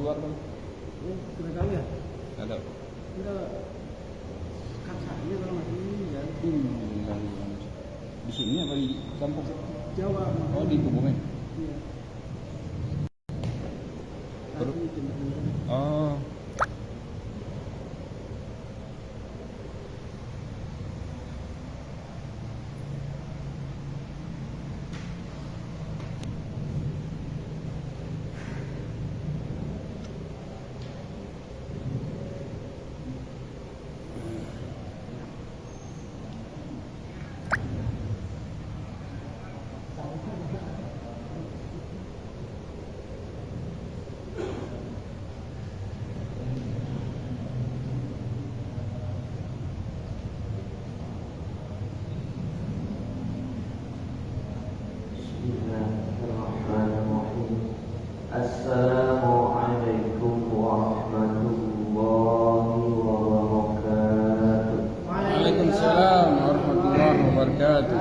keluar kan? Kena tahu ya? Ada. Enggak kacanya kalau masih ini ya. Di sini apa di kampung? Jawa. Oh di Kebumen. Iya. Terus? Tadi jam 9. Oh. Assalamualaikum warahmatullahi wabarakatuh. Waalaikumsalam warahmatullahi wabarakatuh.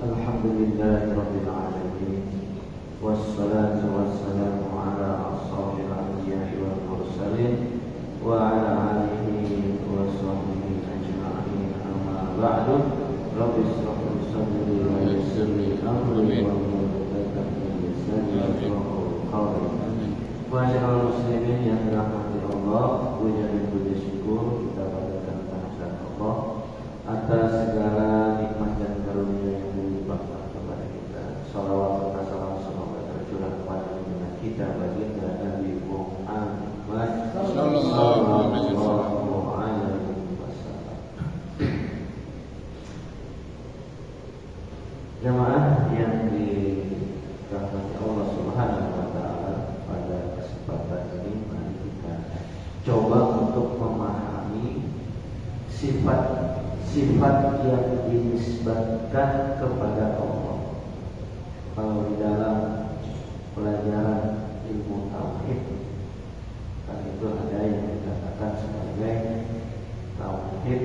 Alhamdulillahirabbil alamin. Wassalatu wassalamu ala asyrofil anbiya'i wal mursalin wa ala alihi wa sahbihi ajma'in. Amma ba'du. Rabbi ishrah li sadri wa yassir li amri wa Masyaallah muslimin yang dirahmati Allah, puja dan puji syukur kita panjatkan kehadirat Allah atas segala nikmat dan karunia yang dilimpahkan kepada kita. Salawat serta salam semoga tercurah kepada junjungan kita baginda Nabi Muhammad sallallahu alaihi wasallam. Jamaah yang dirahmati Allah Subhanahu wa taala, pada kesempatan ini mari kita coba untuk memahami sifat-sifat yang dinisbatkan kepada Allah. Kalau di dalam pelajaran ilmu tauhid kan itu ada yang dikatakan sebagai tauhid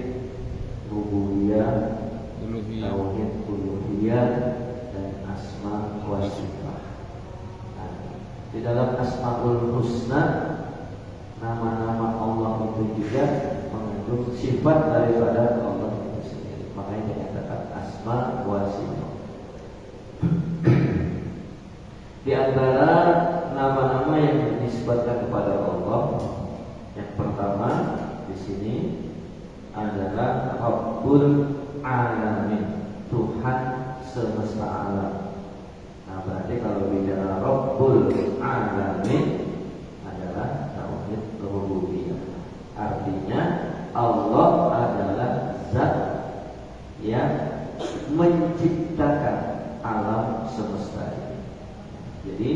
rububiyah, tauhid uluhiyah, dan asma wa sifat. Di dalam Asmaul Husna, nama-nama Allah itu juga mengandung sifat daripada Allah itu sendiri. Makanya dikatakan asma wa sifat. Di antara nama-nama yang dinisbatkan kepada Allah, yang pertama di sini adalah Rabbul Alamin, Tuhan semesta alam. Nah, berarti kalau bicara Rabbul Alamin adalah tauhid rububiyah. Artinya Allah adalah zat yang menciptakan alam semesta ini. Jadi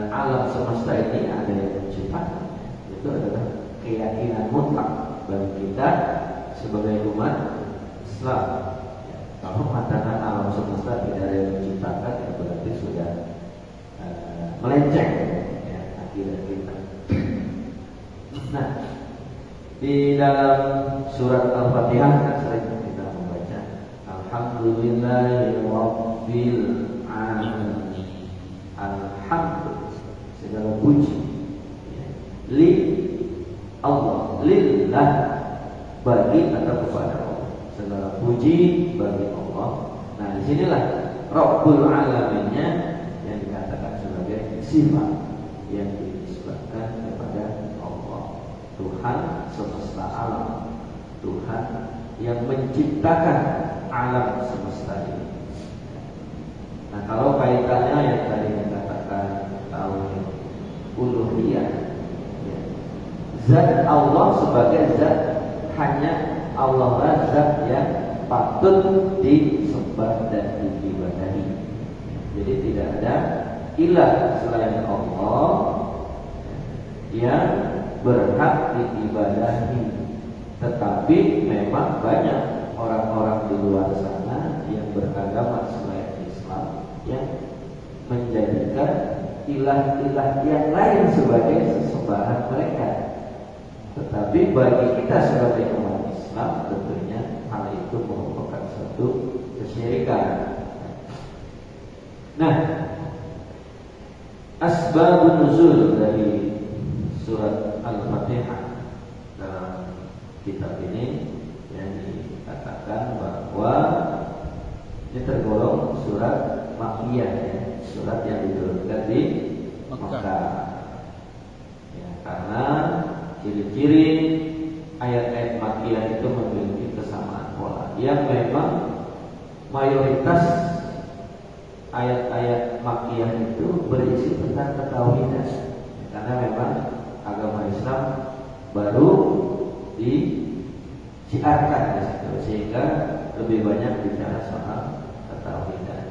alam semesta ini ada yang menciptakan. Itu adalah keyakinan mutlak bagi kita sebagai umat Islam. Kalau mengatakan alam semesta tidak ada yang menciptakan, ya berarti sudah melenceng ya, akidah kita. Nah, di dalam surat Al-Fatihah kan sering kita membaca Alhamdulillahirabbil alamin. Alhamdulillah, segala puji ya, li Allah, lillah, bagi atau kepada Allah. Segala puji bagi Allah. Nah, disinilah Rabbul Alaminnya yang dikatakan sebagai sifat yang dinisbatkan kepada Allah, Tuhan semesta alam, Tuhan yang menciptakan alam semesta ini. Nah, kalau kaitannya yang tadi dikatakan tauhid uluhiyah, ya, zat Allah sebagai zat hanya Allah lah zat yang patut disembah dan diibadahi. Jadi tidak ada ilah selain Allah yang berhak diibadahi. Tetapi memang banyak orang-orang di luar sana yang beragama selain Islam yang menjadikan ilah-ilah yang lain sebagai sesembahan mereka. Tetapi bagi kita sebagai umat Islam tentunya hal itu merupakan satu kesyirikan. Nah, asbabun nuzul dari surat Al-Fatihah dalam kitab ini yang dikatakan bahwa ini tergolong surat Makkiyah ya, surat yang diturunkan di Makkah. Ya, karena ciri-ciri ayat-ayat Makkiyah itu memiliki kesamaan pola yang memang mayoritas ayat-ayat Makkiyah itu berisi tentang ketauhidan. Karena memang agama Islam baru disiarkan di situ, sehingga lebih banyak bicara soal ketauhidan.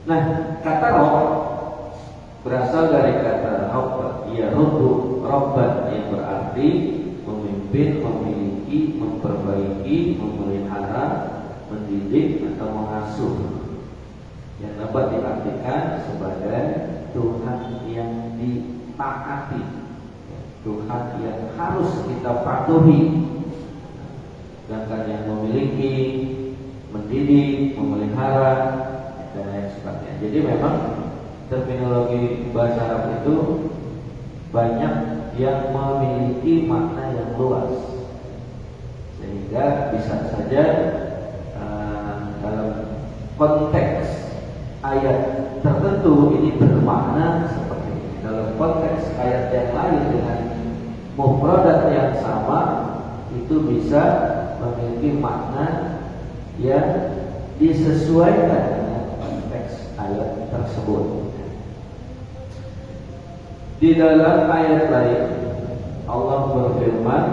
Nah, kata roh berasal dari kata roh, yarudu robban, yang berarti memimpin, memiliki, memperbaiki, memelihara, mendidik atau mengasuh, yang dapat diartikan sebagai Tuhan yang ditaati, Tuhan yang harus kita patuhi. Sedangkan yang memiliki, mendidik, memelihara dan lain sebagainya. Jadi memang terminologi bahasa Arab itu banyak yang memiliki makna yang luas, sehingga bisa saja dalam konteks ayat tertentu ini bermakna seperti ini, dalam konteks ayat yang lain dengan mufradat yang sama itu bisa memiliki makna yang disesuaikan dengan konteks ayat tersebut. Di dalam ayat lain Allah berfirman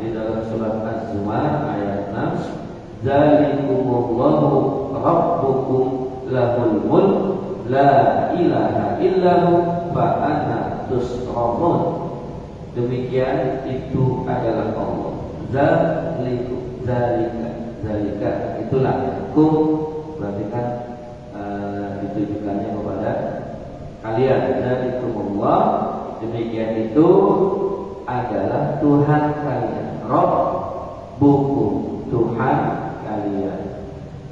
di dalam surat Az-Zumar ayat 6, Dzalikumullahu rabbukum lahul mulk la ilaha illahu fa anna tusrafun. Demikian itu adalah Allah. Zalika itulah kum, berarti kan ditujukannya kepada kalian. Dzalikumullah, demikian itu adalah Tuhan kalian. Rabbukum, Tuhan kalian.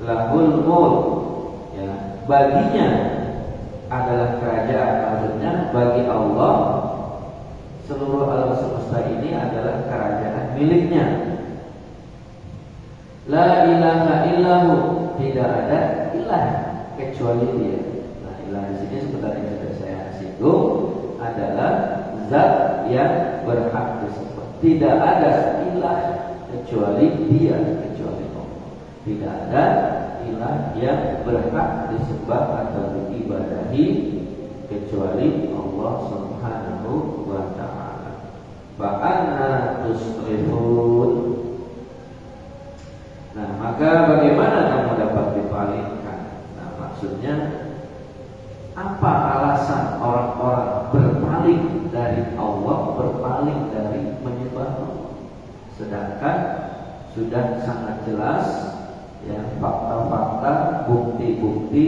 Lahul mulk, ya, baginya adalah kerajaan. Maksudnya bagi Allah seluruh alam semesta ini adalah kerajaan miliknya. La ilaha illahu, tidak ada ilah kecuali Dia. Nah, ilah di sini sebenarnya sudah saya singgung adalah zat yang berhak disembah. Tidak ada ilah kecuali Dia, kecuali Allah. Tidak ada ilah yang berhak disembah atau diibadahi kecuali Allah Subhanahu wa ta'ala. Fa'anna tusrifun. Nah, maka bagaimana kamu dapat dipalingkan? Nah, maksudnya apa alasan orang-orang berpaling dari Allah, berpaling dari menyembah Allah? Sedangkan sudah sangat jelas ya, fakta-fakta, bukti-bukti,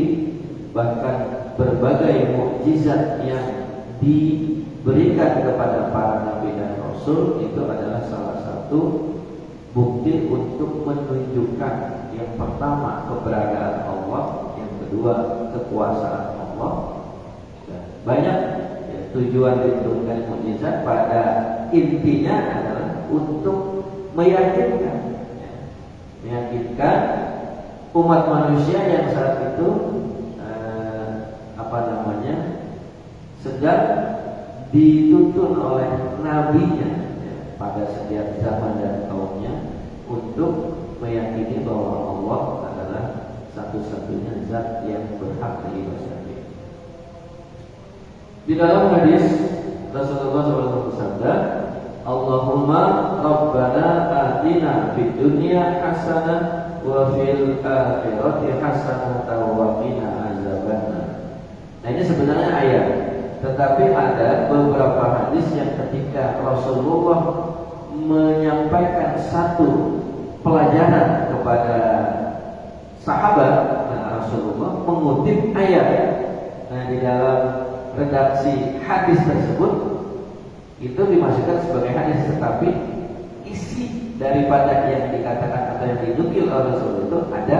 bahkan berbagai mukjizat yang diberikan kepada para nabi dan rasul itu adalah salah satu bukti untuk menunjukkan yang pertama keberadaan Allah, yang kedua kekuasaan Allah. Dan banyak ya, tujuan diturunkan mukjizat pada intinya adalah untuk meyakinkan, ya, meyakinkan umat manusia yang saat itu sedang dituntun oleh nabinya ya, pada setiap zaman dan kaumnya untuk meyakini bahwa Allah adalah satu-satunya zat yang berhak diibadahi. Di dalam hadis Rasulullah SAW bersabda, Allahumma Rabbana atina fid dunya hasanah wa fil akhirati hasanah wa qina azabannar. Nah, ini sebenarnya ayat, tetapi ada beberapa hadis yang ketika Rasulullah menyampaikan satu pelajaran kepada sahabat, nah Rasulullah mengutip ayat. Nah, di dalam redaksi hadis tersebut itu dimasukkan sebagai hadis, tetapi isi daripada yang dikatakan atau yang dinukil oleh Rasulullah itu ada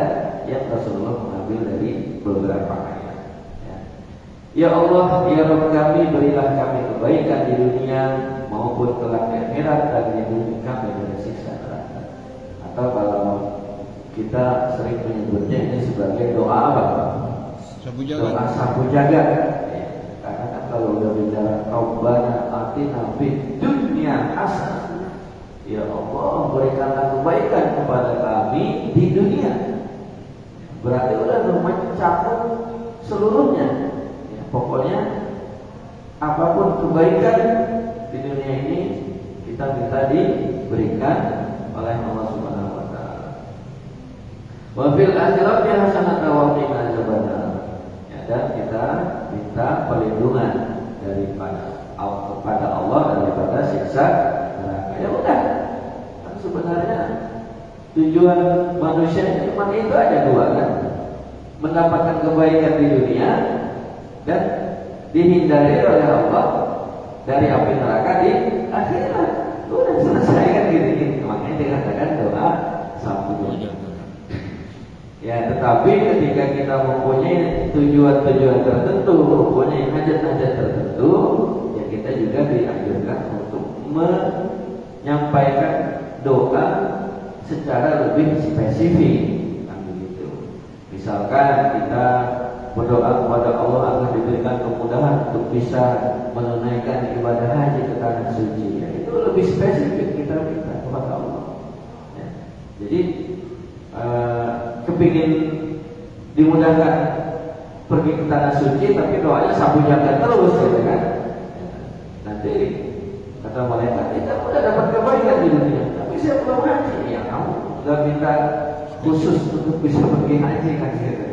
yang Rasulullah mengambil dari beberapa ayat. Ya, Ya Allah, ya Rabb kami, berilah kami kebaikan di dunia maupun kelak di akhirat, dan lindungi kami dari siksa neraka. Atau kalau kita sering menyebutnya ini sebagai doa apa? Sabu jagat. Doa sabu jagat. Ya, karena kan kalau udah bicara Rabbana atina fid dunya hasanah, ya Allah berikanlah kebaikan kepada kami di dunia. Berarti udah mencakup seluruhnya. Ya, pokoknya apapun kebaikan di dunia ini kita minta diberikan oleh Allah Subhanahu wa taala. Wa fil akhirati hasanatan wa qina adzabannar. Ya, dan kita minta perlindungan kepada Allah daripada siksa neraka. Ya udah. Kan sebenarnya tujuan manusia cuma itu aja dua kan, mendapatkan kebaikan di dunia dan dihindari oleh Allah dari api neraka di akhirat. Udah selesai kan gitu. Makanya dikatakan doa sabu jagat. Ya, tetapi ketika kita mempunyai tujuan-tujuan tertentu, mempunyai hajat-hajat tertentu, ya kita juga dianjurkan untuk menyampaikan doa secara lebih spesifik, kan begitu. Misalkan kita berdoa kepada Allah agar diberikan kemudahan untuk bisa menunaikan ibadah haji ke tanah suci, ya, itu lebih spesifik kita minta kepada Allah. Ya. Jadi kepingin dimudahkan pergi ke tanah suci, tapi doanya sabu jagat terus, gitu kan? Nanti kata malaikat, kita udah dapat kebaikan di dunia, tapi saya belum haji. Ya kamu udah minta khusus untuk bisa pergi haji kan gitu.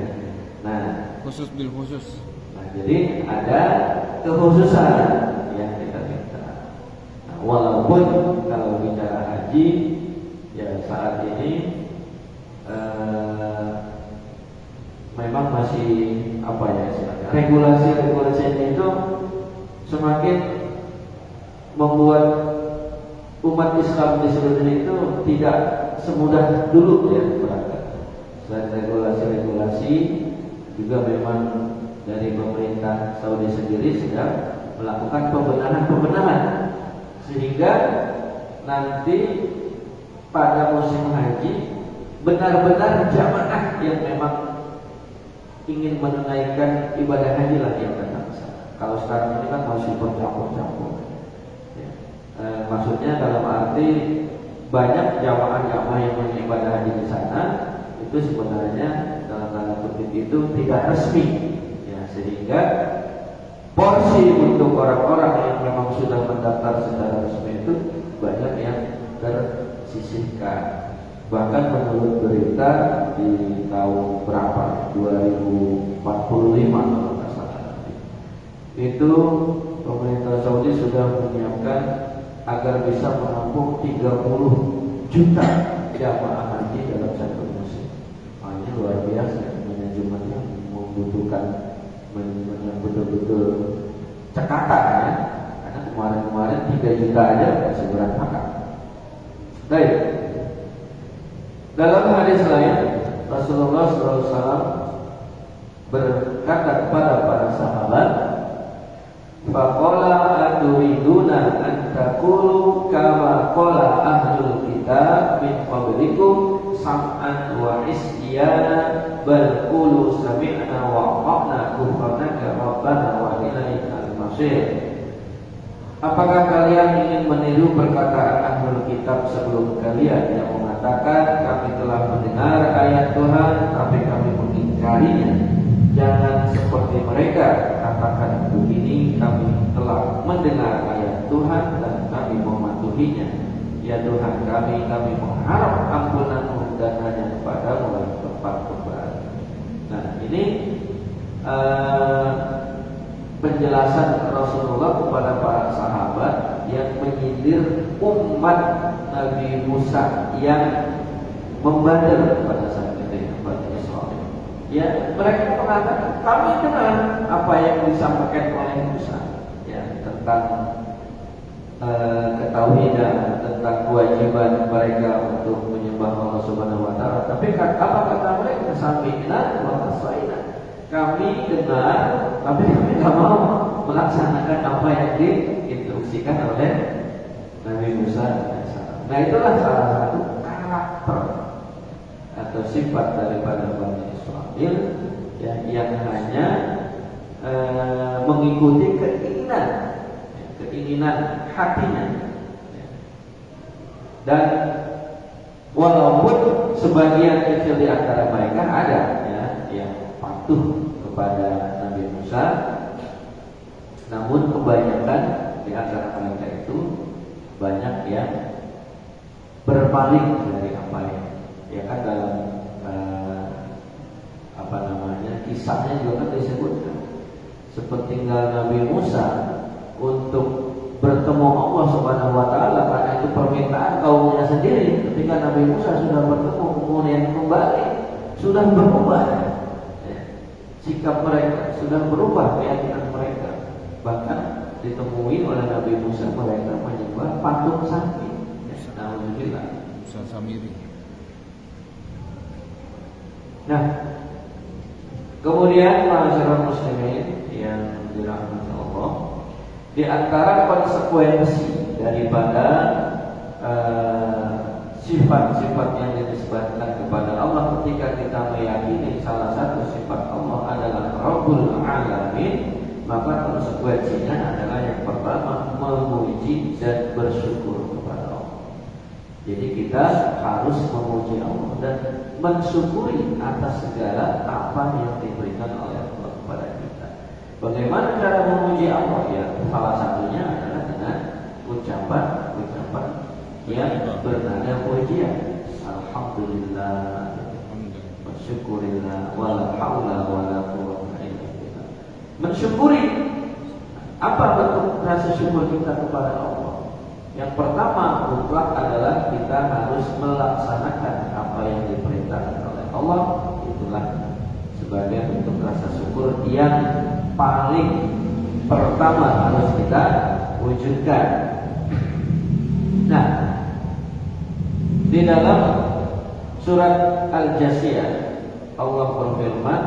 Nah, Khusus bil khusus. nah, jadi ada kekhususan yang kita minta. Nah, walaupun kalau bicara haji, ya saat ini memang masih apa ya, regulasi-regulasinya itu semakin membuat umat Islam di seluruh dunia itu tidak semudah dulu ya berangkat. Selain regulasi-regulasi, juga memang dari pemerintah Saudi sendiri sedang melakukan pembenahan sehingga nanti pada musim haji benar-benar jamaah yang memang ingin menunaikan ibadah haji lah yang datang ke sana. Kalau sekarang ini kan masih bercampur-campur. Ya. Maksudnya dalam arti banyak jamaah-jamaah yang beribadah haji di sana itu sebenarnya dalam tanda kutip itu tidak resmi. Ya, sehingga porsi untuk orang-orang yang memang sudah mendaftar secara resmi itu banyak yang tersisihkan. Bahkan menurut berita di tahun berapa, 2045 kalau tidak salah, itu pemerintah Saudi sudah menyiapkan agar bisa menampung 30 juta jamaah haji dalam satu musim. Ini luar biasa, manajemennya membutuhkan manajemen yang betul-betul cekatan ya. Karena kemarin-kemarin 3 juta aja masih berantakan. Baik. Dalam hadis lain Rasulullah SAW berkata kepada para sahabat, "Faqala aturiduna an taqulu kama qala ahlul kitab min qablikum sam'an wa isyana bal qulu sami'na wa ata'na ghufranaka rabbana wa ilaikal masir." Apakah kalian ingin meniru perkataan ahlul kitab sebelum kalian yang mengatakan kami telah mendengar ayat Tuhan tapi kami mengingkarinya? Jangan seperti mereka, katakan begini, kami telah mendengar ayat Tuhan dan kami mematuhinya. Ya Tuhan kami mengharap ampunan-Mu dan hanya kepada-Mu tempat kembali. Nah ini penjelasan Rasulullah kepada para sahabat yang menyindir umat Nabi Musa yang membandel pada saat itu ya, Bani Israil. Ya, mereka mengatakan kami dengar apa yang disampaikan oleh Musa ya tentang ketauhidan, tentang kewajiban mereka untuk menyembah Allah Subhanahu wa taala. Tapi apa kata mereka? Sami'na wa asaina. kami dengar, tapi kami tidak mau melaksanakan apa yang diinstruksikan oleh Nabi Musa AS. Nah, itulah salah satu karakter atau sifat daripada Bani Israil yang hanya mengikuti keinginan hatinya. Dan walaupun sebagian kecil di antara mereka ada yang patuh kepada Nabi Musa, namun kebanyakan di antara mereka itu banyak yang berbalik dari apa ya kan dalam kisahnya juga kan disebutkan sepertinggal Nabi Musa untuk bertemu Allah Subhanahu wa taala, karena itu permintaan kaumnya sendiri. Ketika Nabi Musa sudah bertemu kemudian kembali, sudah berubah sikap mereka, sudah berubah keyakinan mereka. Bahkan ditemui oleh Nabi Musa mereka menyembah patung sapi. Alhamdulillah. Musa Samiri. Nah, kemudian masyarakat muslimin yang dirahmati Allah, di antara konsekuensi daripada sifat-sifat yang disebutkan kepada Allah ketika kita meyakini salah satu sifat Allah adalah Rabbul Alamin, maka konsekuensinya adalah yang pertama memuji dan bersyukur kepada Allah. Jadi kita harus memuji Allah dan mensyukuri atas segala apa yang diberikan oleh Allah kepada kita. Bagaimana cara memuji Allah? Ya, salah satunya adalah dengan ucapan yang bernada pujian. Alhamdulillah, bersyukurillah, wala haula wala quwwata illa billah. Mensyukuri, apa bentuk rasa syukur kita kepada Allah? Yang pertama mutlak adalah kita harus melaksanakan apa yang diperintahkan oleh Allah. Itulah sebagai bentuk rasa syukur yang paling pertama harus kita wujudkan. Nah, di dalam surat Al-Jasiyah Allah berfirman,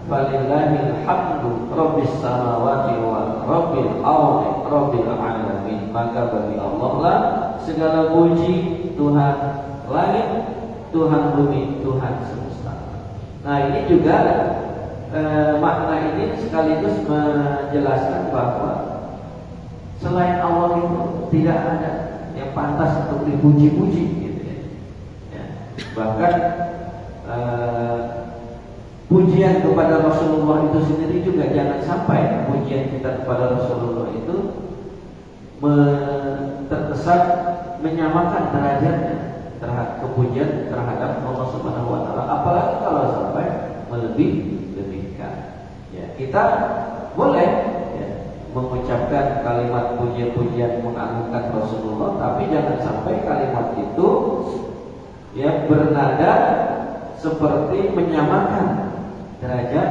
"Falillahil hamdu rabbis samawati wa rabbil ardi rabbil alamin." Maka bagi Allah lah segala puji, Tuhan langit, Tuhan bumi, Tuhan semesta. Nah, ini juga makna ini sekaligus menjelaskan bahwa selain Allah itu tidak ada yang pantas untuk dipuji-puji, gitu ya. Bahkan pujian kepada Rasulullah itu sendiri juga jangan sampai pujian kita kepada Rasulullah itu terkesan menyamakan derajatnya terhadap kepujian terhadap Allah Subhanahu wa taala, apalagi kalau sampai melebih-lebihkan. Ya, kita boleh mengucapkan kalimat pujian-pujian mengagungkan Rasulullah, tapi jangan sampai kalimat itu bernada seperti menyamakan derajat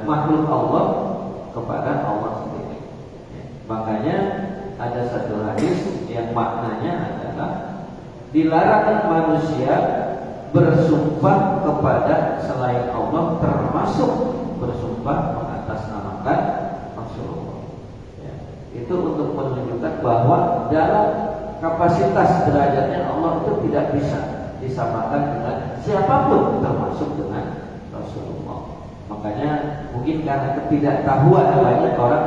makhluk Allah kepada Allah sendiri. Makanya ada satu hadis yang maknanya adalah dilarang manusia bersumpah kepada selain Allah, termasuk bersumpah mengatasnamakan Rasulullah. Itu untuk menunjukkan bahwa dalam kapasitas derajatnya Allah itu tidak bisa disamakan dengan siapapun, termasuk dengan Rasulullah. Makanya mungkin karena ketidaktahuan banyak orang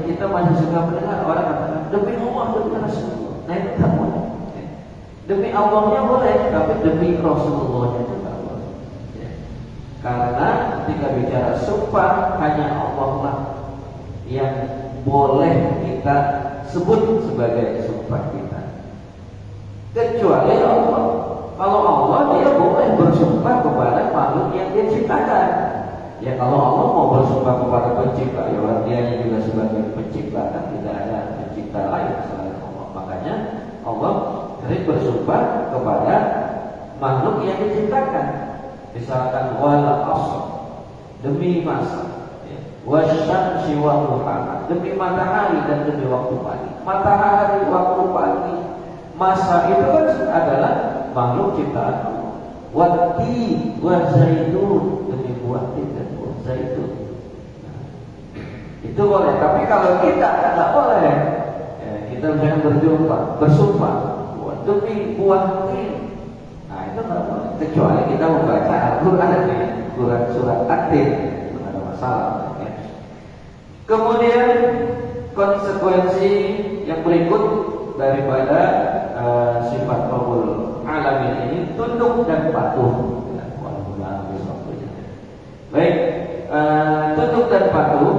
kita masih suka mendengar orang katakan demi Allah, demi Rasulullah. Nah, itu tak boleh. Demi Allahnya boleh, tapi demi Rasulullahnya juga boleh. Karena ketika bicara sumpah, hanya Allah lah yang boleh kita sebut sebagai sumpah kita, kecuali Allah. Kalau Allah, dia boleh bersumpah kepada makhluk yang dia ciptakan. Ya, kalau Allah mau bersumpah kepada pencipta, ya dia juga sebagai pencipta, kan tidak ada pencipta lain selain Allah. Makanya Allah sering bersumpah kepada makhluk yang diciptakan. Misalkan wal asr, demi masa, wasyamsi wa duhaha, demi matahari dan demi waktu pagi. Matahari, waktu pagi, masa itu kan adalah makhluk ciptaan Allah. Wati wa zaitun, buah tin dan buah zaitun. Nah, itu boleh, tapi kalau kita nggak boleh. Ya, kita misalnya bersumpah demi buah tin. Nah itu nggak boleh, kecuali kita membaca Al-Quran ya, surat At-Tin, itu nggak ada masalah. Ya. Kemudian konsekuensi yang berikut daripada sifat Rabbul Alamin ini tunduk dan patuh. Baik, tunduk dan patuh.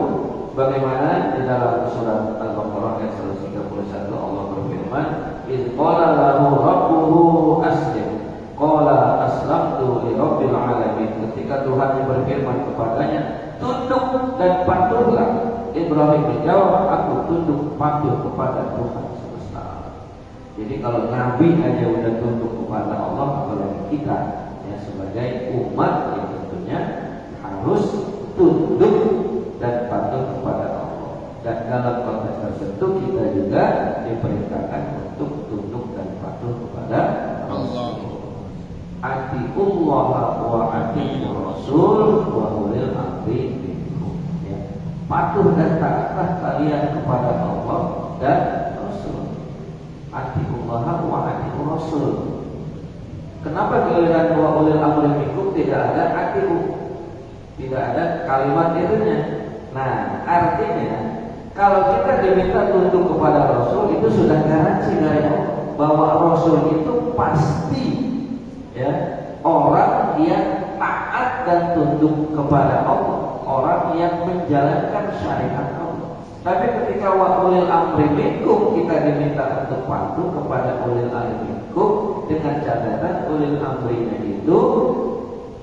Bagaimana di dalam surat Al-Baqarah ayat 131 Allah berfirman, "Idz qala lahu rabbuhu aslim, qala aslamtu li rabbil alamin." Ketika Tuhan berfirman kepadanya, tunduk dan patuhlah. Ibrahim menjawab, aku tunduk patuh kepada Tuhan semesta alam. Jadi kalau Nabi aja udah tunduk kepada Allah, apalagi kita ya sebagai umat yang tentunya harus tunduk dan patuh kepada Allah. Dan dalam konteks tertentu kita juga diperintahkan untuk tunduk dan patuh kepada Allah. Atiullah wa atiur rasul wa ulil amri minkum. Ya. Patuh dan taatlah kalian kepada Allah dan Rasul. Atiullah wa atiur rasul. Kenapa giliran wa ulil amri minkum tidak ada atiu? Tidak ada kalimat itunya. Nah, artinya kalau kita diminta tunduk kepada Rasul itu sudah garansi dari Allah bahwa Rasul itu pasti ya orang yang taat dan tunduk kepada Allah, orang yang menjalankan syariat Allah. Tapi ketika wa ulil amri minkum kita diminta untuk patuh kepada ulil amri minkum dengan catatan ulil amrinya itu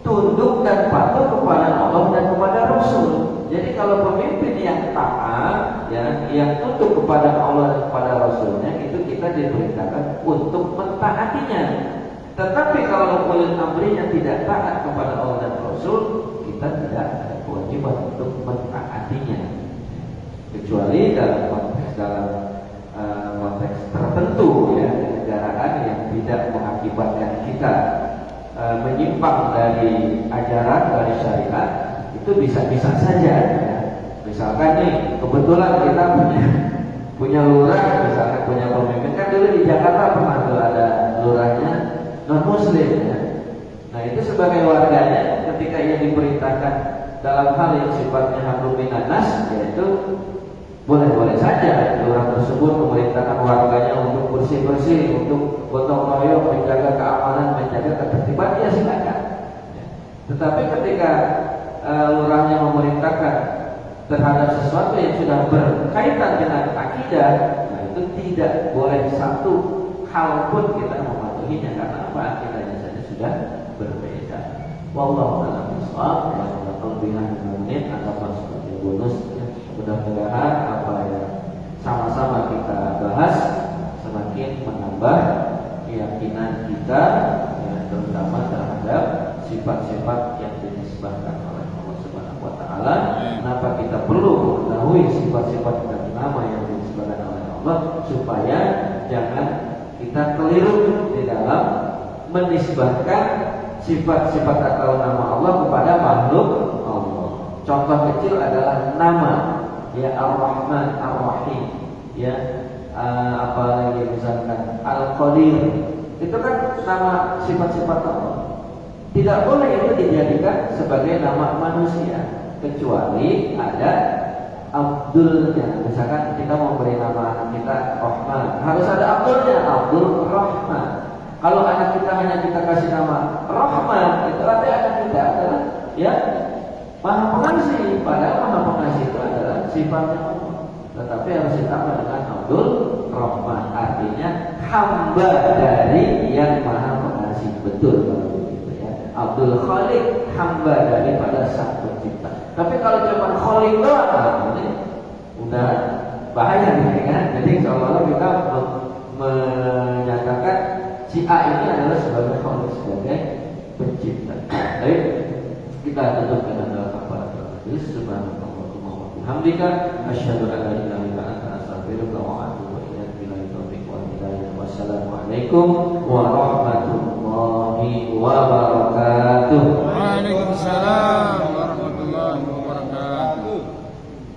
tunduk dan patuh kepada Allah dan kepada Rasul. Jadi kalau pemimpin yang taat, ya, yang tunduk kepada Allah dan kepada Rasulnya, itu kita diperintahkan untuk mentaatinya. Tetapi kalau ulil amrinya tidak taat kepada Allah dan Rasul, kita tidak ada kewajiban untuk mentaatinya. Kecuali dalam konteks tertentu, ya, kenegaraan yang tidak mengakibatkan kita menyimpang dari ajaran, dari syariat, itu bisa-bisa saja. Ya. Misalkan nih, kebetulan kita punya lurah, misalkan punya pemimpin, kan dulu di Jakarta pernah tuh ada lurahnya non-muslim. Ya. Nah itu sebagai warganya, ketika ia diperintahkan dalam hal yang sifatnya hablum minan nas, yaitu boleh-boleh saja lurah tersebut memerintahkan warganya untuk bersih-bersih, untuk gotong royong, menjaga keamanan, menjaga ketertiban, ya silakan. Tetapi ketika lurahnya memerintahkan terhadap sesuatu yang sudah berkaitan dengan akidah, nah itu tidak boleh satu hal pun kita mematuhinya, karena apa? Akidahnya saja sudah berbeda. Wallahu a'lam bishawab. Wa kelebihan menit atau sebagai bonus. Mudah-mudahan apa yang sama-sama kita bahas semakin menambah keyakinan kita, ya, terutama terhadap sifat-sifat yang dinisbahkan oleh Allah Subhanahu wa taala. Kenapa kita perlu mengetahui sifat-sifat dan nama yang dinisbahkan oleh Allah, supaya jangan kita keliru di dalam menisbahkan sifat-sifat atau nama Allah kepada makhluk Allah. Contoh kecil adalah nama, ya, Ar-Rahman, Ar-Rahim, ya, apalagi misalkan Al-Qadir, itu kan nama sifat-sifat Allah. Tidak boleh itu dijadikan sebagai nama manusia, kecuali ada Abdulnya. Misalkan kita mau beri nama anak kita Rahman, harus ada Abdulnya, Abdul Rahman. Kalau anak kita hanya kita kasih nama Rahman, itu artinya anak kita adalah, ya, Maha Pengasih. Padahal Maha Pengasih itu adalah sifatnya Allah, tetapi harus ditambah dengan Abdul Rahman, artinya hamba dari yang Maha Pengasih. Betul kalau begitu, ya. Abdul Khaliq, hamba daripada Sang Pencipta. Tapi kalau cuma Khaliq doang, ini udah bahaya nih, kan? Jadi kalau kita menyatakan si A ini adalah sebagai Khaliq, sebagai pencipta. Baik, kita tutup dengan doa kepada Allah Subhanahu wa bihamdika, asyhadu an la ilaha illa anta, astaghfiruka wa atubu ilaik. Billahi taufiq wal hidayah. Wassalamualaikum warahmatullahi wabarakatuh. Waalaikumsalam.